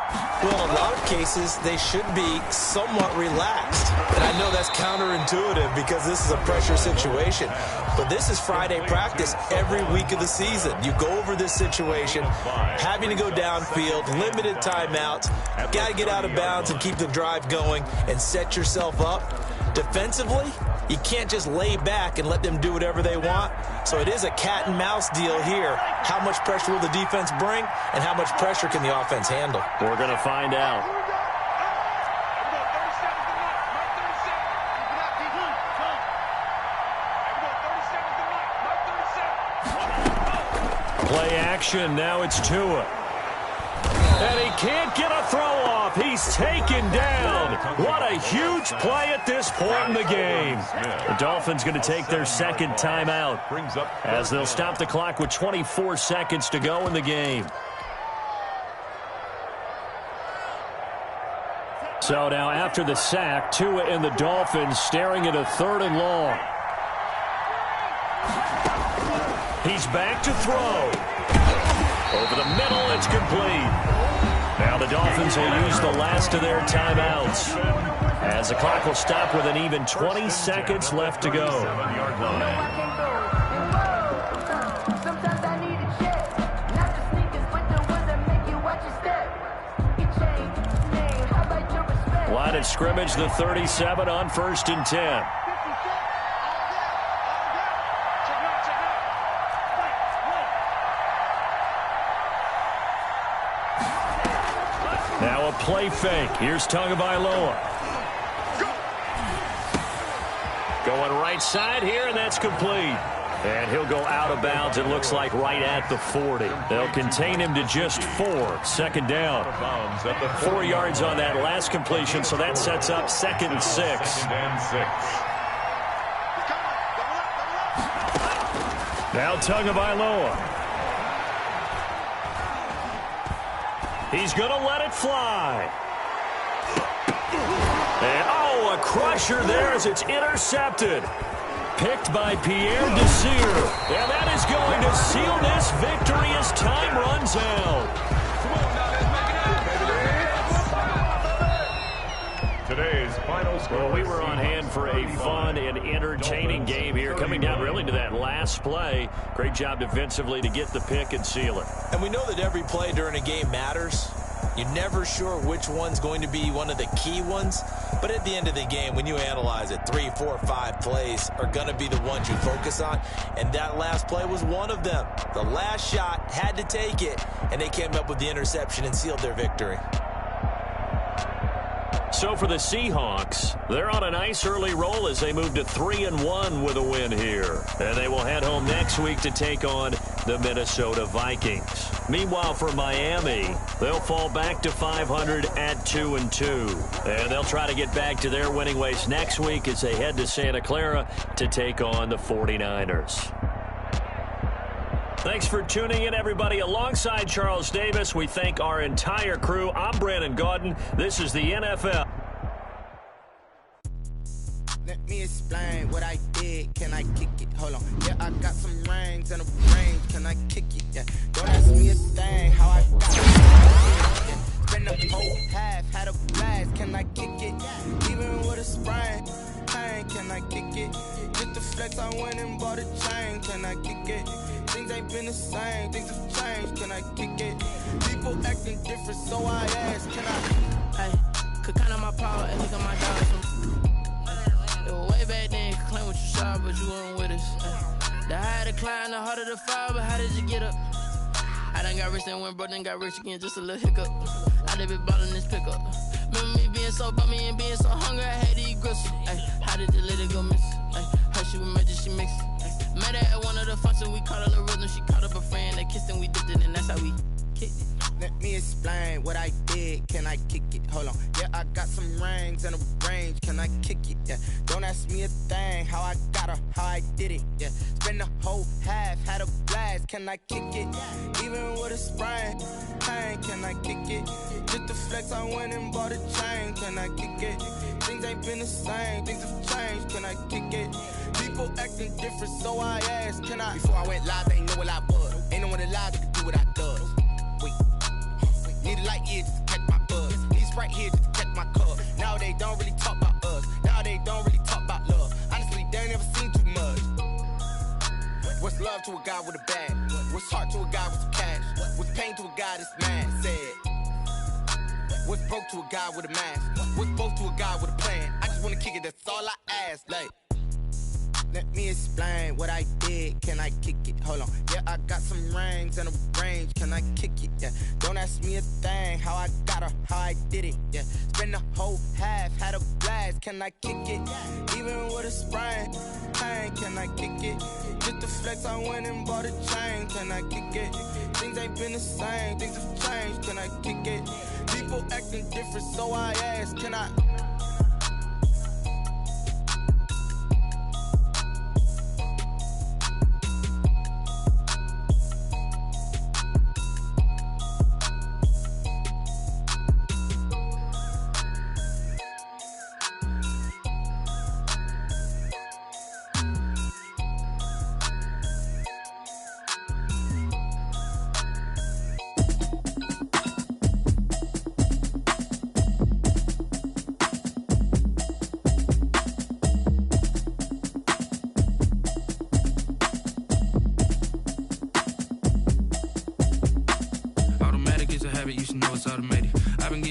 Well, in a lot of cases, they should be somewhat relaxed. And I know that's counterintuitive because this is a pressure situation. But this is Friday practice every week of the season. You go over this situation, having to go downfield, limited timeouts, got to get out of bounds and keep the drive going and set yourself up. Defensively, you can't just lay back and let them do whatever they want. So it is a cat and mouse deal here. How much pressure will the defense bring and how much pressure can the offense handle? We're going to find out. Play action. Now it's Tua. And he can't get a throw off. He's taken down. What a huge play at this point in the game. The Dolphins going to take their 2nd timeout as they'll stop the clock with 24 seconds to go in the game. So now after the sack, Tua and the Dolphins staring at a 3rd and long. He's back to throw. Over the middle, it's complete. Now the Dolphins will use the last of their timeouts, as the clock will stop with an even 20 seconds left to go. Line of scrimmage, the 37 on 1st and 10. Now a play fake. Here's Tagovailoa. Going right side here, and that's complete. And he'll go out of bounds, it looks like, right at the 40. They'll contain him to just 4. 2nd down. 4 yards on that last completion, so that sets up 2nd and 6. Now Tagovailoa. He's going to let it fly. And, oh, a crusher there as it's intercepted. Picked by Pierre Desir. And that is going to seal this victory as time runs out. Today's final score. Well, we were on hand for a fun and entertaining game here, coming down really to that last play. Great job defensively to get the pick and seal it. And we know that every play during a game matters. You're never sure which one's going to be one of the key ones. But at the end of the game, when you analyze it, 3, 4, 5 plays are going to be the ones you focus on. And that last play was one of them. The last shot had to take it, and they came up with the interception and sealed their victory. So for the Seahawks, they're on a nice early roll as they move to 3-1 with a win here. And they will head home next week to take on the Minnesota Vikings. Meanwhile, for Miami, they'll fall back to 500 at 2-2. And they'll try to get back to their winning ways next week as they head to Santa Clara to take on the 49ers. Thanks for tuning in, everybody. Alongside Charles Davis, we thank our entire crew. I'm Brandon Gaudin. This is the NFL. Let me explain what I did. Can I kick it? Hold on. Yeah, I got some rings and a range. Can I kick it? Yeah. Don't ask me a thing. How I got it? Yeah. Spend the whole half. Had a blast. Can I kick it? Even with a sprain. Pain. Can I kick it? Just the flex. I went and bought a chain. Can I kick it? Things ain't been the same. Things have changed. Can I kick it? People acting different, so I ask. Can I? Hey, could count on my power and look at my dollars. It was way back then, could claim what you saw, but you weren't with us. The higher the climb, the harder the fall, but how did you get up? I done got rich and went broke, then got rich again, just a little hiccup. I done been ballin' this pickup. Remember me being so bummy and being so hungry, I had to eat gristle. Ay, how did the lady go miss? Ay, her she was major, she mixed. Met her at one of the functions, we caught her the rhythm. She caught up a friend, they kissed and we dipped it, and that's how we kicked it. Let me explain what I did. Can I kick it? Hold on. Yeah, I got some rings and a range. Can I kick it? Yeah. Don't ask me a thing. How I got her, how I did it. Yeah. Spend the whole half, had a blast. Can I kick it? Even with a sprain. Pain. Can I kick it? Just the flex. I went and bought a chain. Can I kick it? Things ain't been the same. Things have changed. Can I kick it? People acting different, so I asked. Can I? Before I went live, they ain't know what I was. Ain't no one alive that could do what I does. Wait. Need a light here just to catch my buzz. Need Sprite here just to catch my cup. Now they don't really talk about us. Now they don't really talk about love. Honestly, they ain't never seen too much. What's love to a guy with a bag? What's heart to a guy with some cash? What's pain to a guy that's mad? Said. What's broke to a guy with a mask? What's both to a guy with a plan? I just wanna kick it, that's all I ask. Like, let me explain what I did. Can I kick it? Hold on. Yeah, I got some rings and a range. Can I kick it? Yeah. Don't ask me a thing. How I got her, how I did it. Yeah. Spend the whole half, had a blast. Can I kick it? Even with a sprain. Pain. Can I kick it? Just the flex. I went and bought a chain. Can I kick it? Things ain't been the same. Things have changed. Can I kick it? People acting different, so I ask. Can I?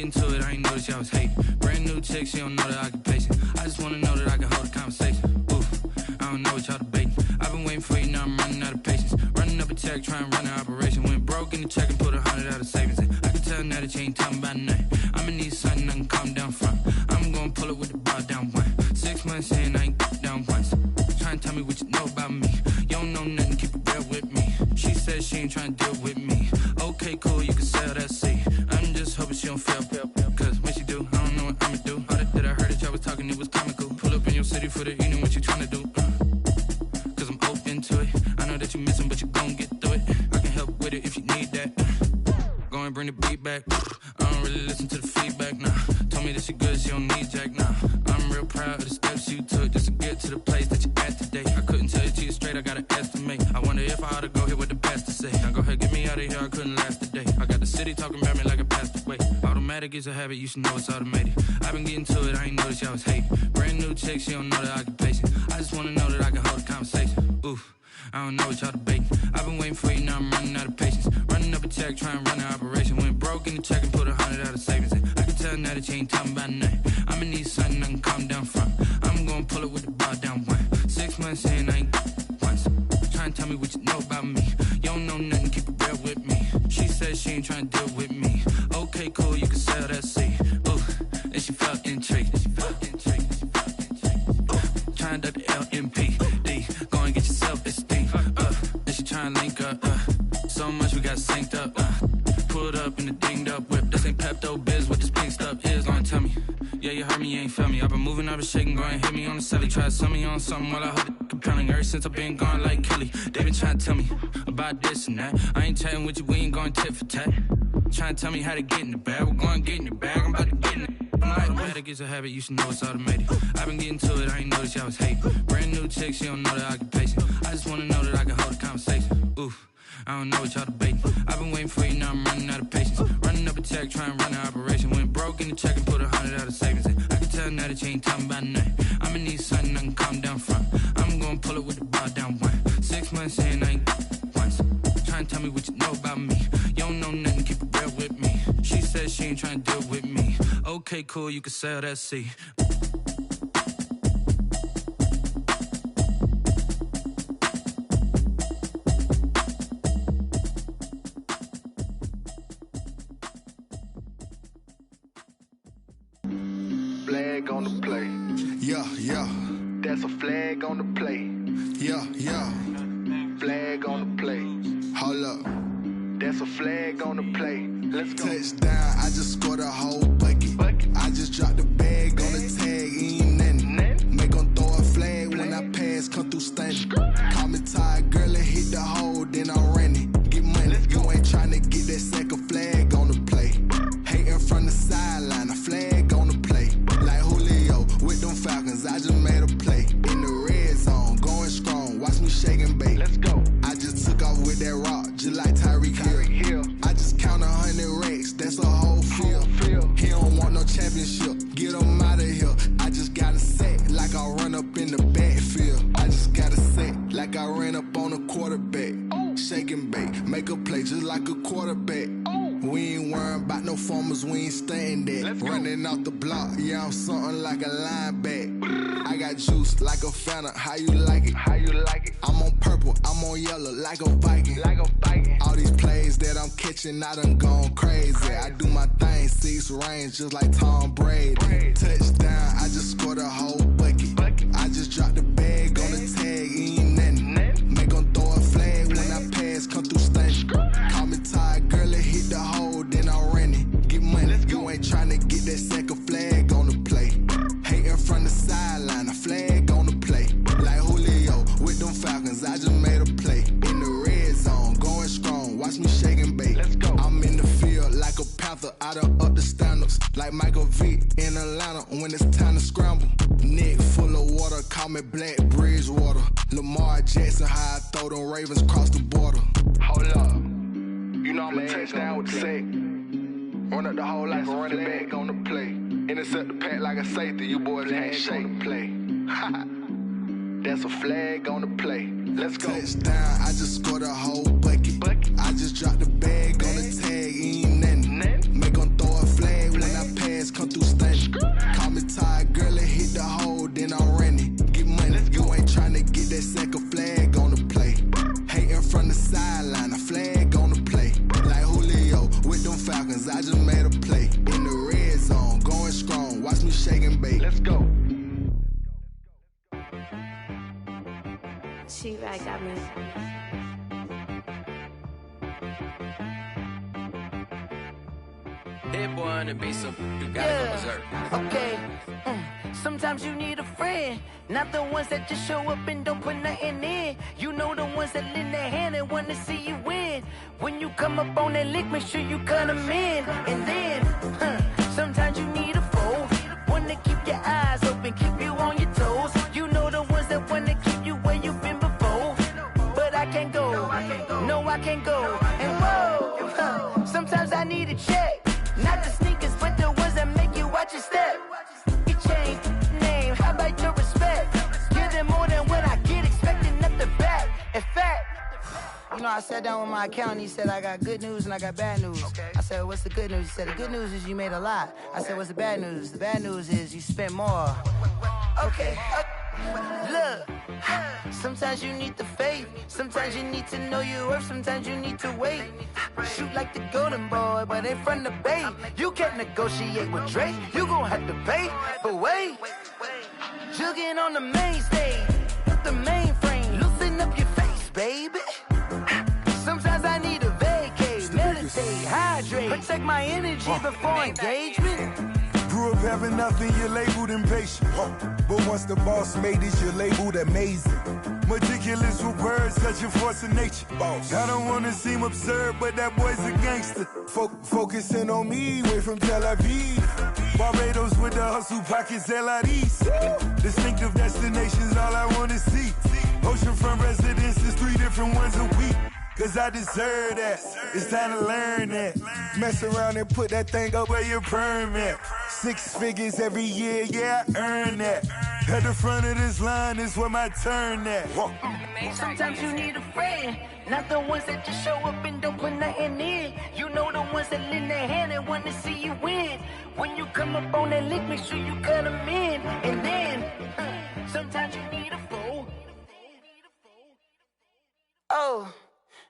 getting to it, I ain't noticed y'all was hating. Brand new chick, she don't know the occupation. I just wanna know that I can hold a conversation. Oof, I don't know what y'all debating. I've been waiting for you, now I'm running out of patience. Running up a check, trying to run an operation. Went broke in the check and put 100 out of savings. I can tell now that you ain't talking about nothing. I'ma need something I can calm down from. I'm gonna pull it with the bar down one. 6 months in, I ain't down once. Trying to tell me what you know about me. You don't know nothing, keep it real with me. She said she ain't trying to deal with me. Okay, cool, you can sell that seat. I'm just hoping she don't fail. Cause when she do, I don't know what I'ma do. All that I heard that y'all was talking, it was comical. Pull up in your city for the evening, what you trying to do? Cause I'm open to it. I know that you missing, but you gon' get through it. I can help with it if you need that. Go and bring the beat back. I don't really listen to the feedback, nah. Told me that she good, she don't need jack, nah. I'm real proud of the steps you took just to get to the place that you at today. I couldn't tell you to you straight, I gotta estimate. I wonder if I ought to go here with the pastor say. Now go ahead, get me out of here, I couldn't last a day. I got the city talking about me like I passed away. Automatic is a habit, you should know it's automated. I've been getting to it, I ain't noticed y'all was hating. Brand new chick, she don't know the occupation. I just wanna know that I can hold a conversation. Oof, I don't know what y'all debating. I've been waiting for you, now I'm running out of patience. Running up a check, trying to run an operation. Went broke in the check and put 100 out of savings. I can tell now that you ain't talking about nothing. I'ma need something I can calm down from. I'm gonna pull it with the bar down one. 6 months in, I ain't once. Trying to tell me what you know about me. You don't know nothing, keep it real with me. She said she ain't trying to deal with me. Okay, cool, you can sell that seat. Ooh, and she felt intrigued. Trying to the LMPD. Go and get your self-esteem. And she trying to link up. So much we got synced up. Pulled up in the dinged up whip. This ain't Pepto-Biz, what this pink stuff is. Gonna tell me. Yeah, you heard me, you ain't felt me. I've been moving, I've been shaking, go and hit me on the celly. Try to sell me on something while I hold it compelling. Ever since I've been gone like Kelly, they been trying to tell me about this and that. I ain't chatting with you, we ain't going tit for tat. Trying to tell me how to get in the bag, we're going to get in the bag, I'm about to get in it. Automatic is a habit, you should know it's automated. I've been getting to it, I ain't noticed y'all was hating. Brand new chick, she don't know the occupation. I just wanna know that I can hold a conversation. Oof, I don't know what y'all debating. I've been waiting for you, now I'm running out of patience. Running up a check, trying to run an operation. Went broke in the check and put 100 out of savings. I can tell now that you ain't talking about nothing. I'ma need something I can calm down from. I'm gonna pull it with the bar down one. 6 months in, I ain't once. Trying to tell me what you know about me. You don't know nothing, keep it real with me. She said she ain't trying to deal with me. Okay, cool, you can sell that seat. Flag on the play. Yeah, yeah. That's a flag on the play. Yeah, yeah. Flag on the play. Hold up. That's a flag on the play. Let's go. Touchdown, I just scored a whole bucket. I just dropped the bag on the tag, ain't nothing. Make 'em throw a flag when I pass, come through stunning. Call me tired, girl, and hit the hole, then I'm running. Get money, you ain't tryna get that second flag on the play. Hating from the sideline, a flag on the play. Like Julio with them Falcons, I just made a play. In the red zone, going strong, watch me shake and bake. Let's go. I just took off with that rock, just like Tyreek Hill. I just count 100 racks, that's a whole field. He don't want no championship, get him out of here. I just got a set, like I run up in the backfield. I just got a set, like I ran up on a quarterback. Shake and bake, make a play just like a quarterback. We ain't worrying about no formers, we ain't staying there. Running off the block, yeah, I'm something like a linebacker. I got juice like a Fanta, how you like it? How you like it? I'm on purple, I'm on yellow, like a Viking. Like a Viking. All these plays that I'm catching, I done gone crazy. I do my thing, 6 range, just like Tom Brady. Touchdown, I just scored a whole bucket. I just dropped the bag on the tag, ain't nothing. Make 'em throw a flag when I pass, come through stunning. Call me tired, girl, and hit the hole, then I'm running. Get money, you ain't tryna get that second flag on the play. Hating from the sideline, a flag on the play. Like Julio with them Falcons, I just made a play. In the red zone, going strong, watch me shake and bake. Let's go. I'm in the field like a Panther, I done up the standards. Like Michael Vick in Atlanta when it's time to scramble. Neck full of water, call me Black Bridgewater. Lamar Jackson, how I throw them Ravens cross the border. Hold up. You know I'm a touchdown with the sack. Run up the hole like a running back on the play. Intercept the pack like a safety. You boys ain't shake play. That's a flag on the play. Let's go. Touchdown, I just scored a whole bucket. I just dropped the bag on the tag, ain't nothing. Make 'em throw a flag when I shake and bake. Let's go. She-Rag got me. Hit boy on the beat, so you gotta go berserk. Okay. Sometimes you need a friend, not the ones that just show up and don't put nothing in. You know the ones that lend their hand and wanna see you win. When you come up on that lick, make sure you cut them in. And then, sometimes you need a foe, one to keep your eyes open, keep you on your toes. You know the ones that wanna keep you where you've been before. But I can't go, no I can't go. And whoa, sometimes I need a check. Not the sneakers, but the ones that make you watch your step. You change name, how about your respect? Give them more than what I get, expecting nothing back. In fact, you know, I sat down with my accountant, he said, I got good news and I got bad news. I said, what's the good news? He said, the good news is you made a lot. I said, what's the bad news? The bad news is you spent more. Okay, look, sometimes you need the faith, sometimes you need to know your worth, sometimes you need to wait. Shoot like the golden boy, but in front of the bay. You can't negotiate with Drake, you gon' have to pay. But wait, jugging on the main stage, the mainframe, loosen up your face, baby. Sometimes I need a vacate, meditate, hydrate, protect my energy before engagement. Grew up having nothing, you're labeled impatient. But once the boss made it, you're labeled amazing. Meticulous with words, such a force of nature. I don't wanna seem absurd, but that boy's a gangster. Focusing on me, way from Tel Aviv. Barbados with the hustle pockets, LIDs. Distinctive destinations, all I wanna see. Oceanfront residences, 3 different ones a week. Cause I deserve that, it's time to learn that. Mess around and put that thing up where your permit. 6 figures every year, yeah, I earn that. At the front of this line is where my turn at. Sometimes you need a friend, not the ones that just show up and don't put nothing in. You know the ones that lend their hand and want to see you win. When you come up on that lick, make sure you cut them in. And then, sometimes you need a foe. Oh.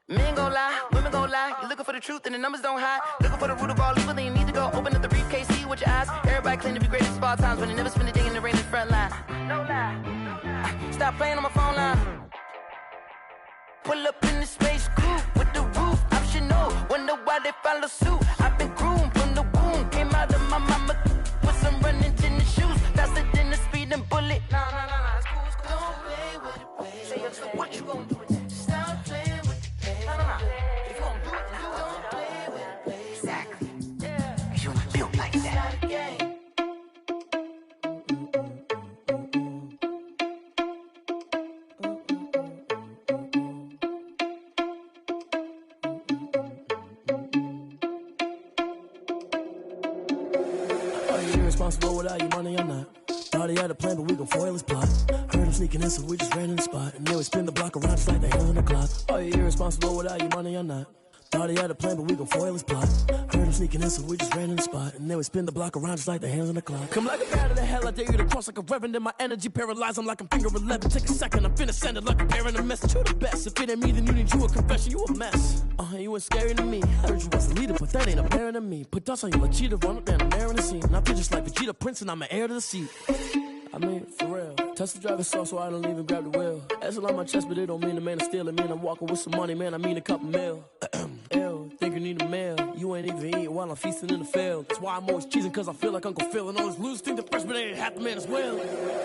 Men gon' lie, women gon' lie. You're looking for the truth and the numbers don't hide. Looking for the root of all evil, then you need to go open up the briefcase, see with your eyes. Everybody claim to be greatest of all times, when they never spend a day in the rain in the front line. No lie. Stop playing on my phone line. Pull up in the space coupe with the roof optional. Wonder why they follow suit. I've been groomed from the womb. Came out of my mama with some running tennis shoes. Faster than the speeding bullet. Nah, it's cool, it's cool. Don't play with it, baby. Say, what you gon' do with it? Stop playing with it. If you gon' do it, then don't play with it, baby. Exactly. Yeah. You ain't built like that. Are you irresponsible without your money or not? Thought he had a plan, but we gon' foil his plot. Heard him sneaking in, so we just ran in the spot. And then we spin the block around just like the hands on the clock. Are you irresponsible without your money or not? Thought he had a plan, but we gon' foil his plot. Heard him sneaking in, so we just ran in the spot. And then we spin the block around just like the hands on the clock. Come like a bat of the hell, I dare you to cross like a reverend. In my energy paralyzed, I'm like I'm finger 11. Take a second, I'm finna send it like a parent a message. You the best, if it ain't me, then you need you a confession. You a mess, you ain't scary to me. Heard you was a leader, but that ain't apparent to me. Put dust on you like cheetah, run up down the air in the scene. And I feel just like Vegeta Prince, and I'm an heir to the seat. I mean, for real. Touch the driver's soft so I don't even grab the wheel. That's on my chest, but it don't mean the man is stealing. Man, I'm walking with some money, man, I mean a couple mil. Ew, think you need a meal. You ain't even eating while I'm feasting in the field. That's why I'm always cheesing, cause I feel like Uncle Phil. And all this loose think the freshman ain't half the man as well.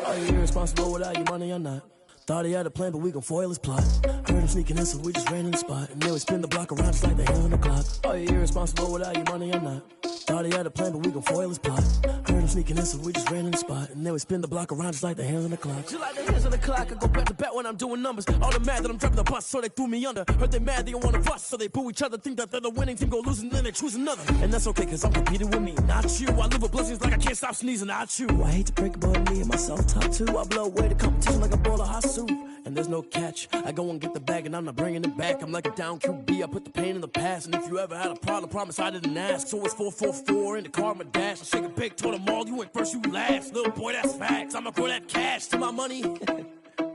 Are you irresponsible without your money or not? Thought he had a plan, but we gon' foil his plot. Heard him sneaking in, so we just ran in the spot. And then we spin the block around just like the hands on the clock. Are you irresponsible without your money or not? Thought he had a plan, but we gon' foil his plot. Heard him sneaking in, so we just ran in the spot. And then we spin the block around just like the hands on the clock. Just like the hands on the clock, I go back to back when I'm doing numbers. All the mad that I'm driving the bus, so they threw me under. Heard they mad, they don't wanna bust, so they boo each other. Think that they're the winning team, go losing, then they choose another. And that's okay, cause I'm competing with me, not you. I live with blessings like I can't stop sneezing, not you. I hate to break it, but me and myself top too. I blow away the competition like a bowl of hot soup. And there's no catch, I go and get the bag and I'm not bringing it back. I'm like a down QB, I put the pain in the past. And if you ever had a problem, promise I didn't ask. So it's 444 in the car, my dash. I shake a big, told them all, you went first, you last. Little boy, that's facts, I'ma throw that cash to my money. You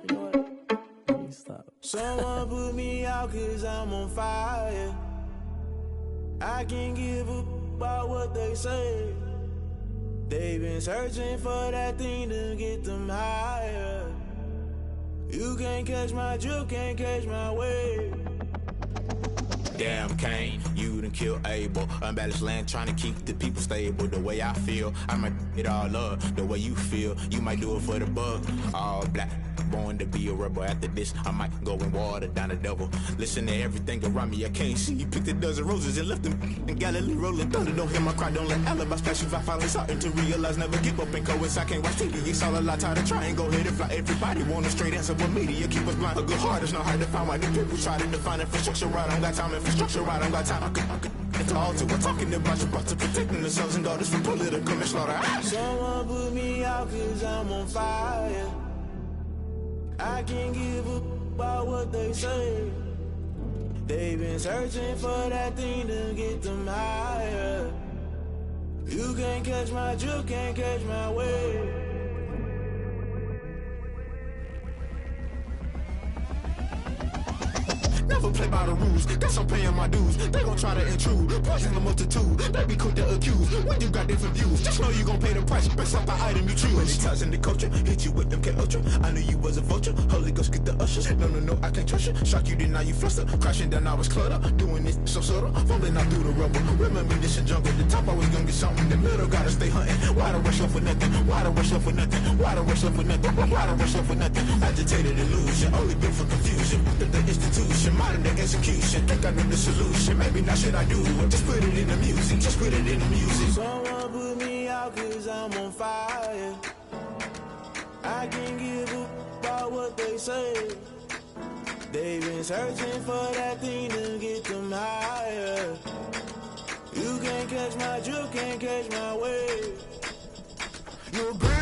know what? Let me stop. Someone put me out cause I'm on fire. I can't give up about what they say. They been searching for that thing to get them higher. You can't catch my drift, can't catch my wave. Damn, Kane, you done killed Abel. Unbalanced land, trying to keep the people stable. The way I feel, I might it all up. The way you feel, you might do it for the buck. All black, born to be a rebel. After this, I might go and water down the devil. Listen to everything around me, I can't see. You picked a dozen roses and left them in Galilee rolling thunder. Don't hear my cry, don't let alibis flash. If I finally starting to realize, never give up and coincide. Can't watch TV, it's all a lot. Tired of trying, go ahead and fly. Everybody want a straight answer, but media keep us blind. A good heart is not hard to find. Why the people try to define infrastructure right? I don't got time, infrastructure right, I don't got time. I could it's all to we're talking about you, about to protecting the sons and daughters from political manslaughter. Someone put me out cause I'm on fire. I can't give up about what they say. They've been searching for that thing to get them higher. You can't catch my drift, can't catch my wave. Never play by the rules, that's I'm paying my dues. They gon' try to intrude, poison the multitude. They be quick to accuse when you got different views. Just know you gon' pay the price based off the item you choose. When it ties in the culture, hit you with them K Ultra. I knew you was a vulture, Holy Ghost get the ushers. No, I can't trust you. Shock you, then now you fluster. Crashing down, I was cluttered. Doing this so subtle, falling out through the rubble. Remember this in jungle, the top always gonna get something. The middle gotta stay hunting. Why the rush left for nothing? Why the rush left for nothing? Why the rush left for nothing? Why the rush left for nothing? Agitated illusion, only built for confusion. The institution, modern day execution. Think I know the solution. Maybe not should I do it? Just put it in the music. Just put it in the music. Someone put me out cause I'm on fire. I can't give up about what they say. They've been searching for that thing to get them higher. You can't catch my drift, can't catch my wave. You're great.